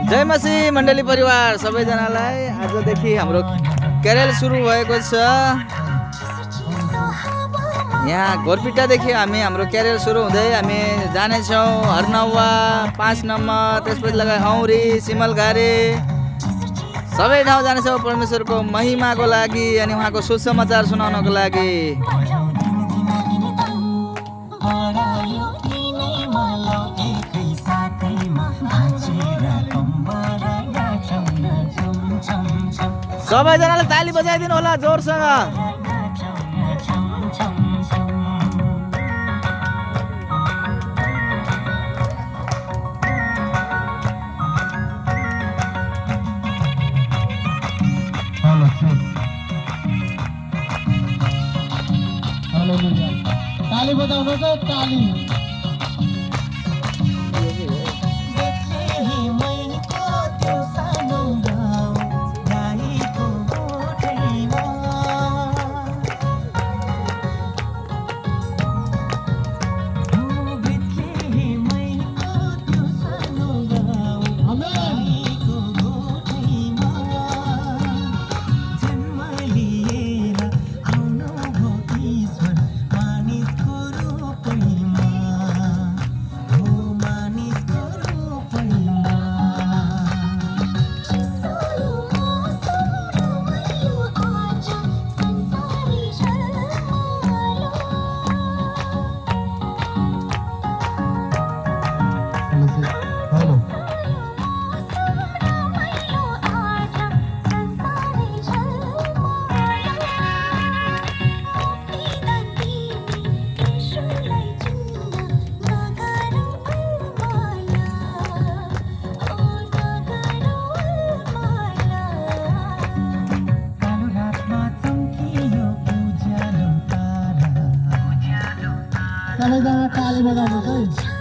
जय मसी मण्डली परिवार सबैजनालाई आजदेखि हाम्रो क्यारेल सुरु भएको छ। यहाँ घोरपिट्टादेखि हाम्रो क्यारेल सुरु हुँदै हामी जानेछौँ हरनौवा 5 नम्बर, त्यसपछि लगाए औरी सिमलघारी सबै ठाउँ जानेछौँ परमेश्वरको महिमाको लागि अनि उहाँको सुसमाचार सुनाउनको लागि। सबैजनाले ताली बजाइदिनु होला जोरसँग। ताली बजाउनु त ताली। सबैजना ताली बजाउनु है।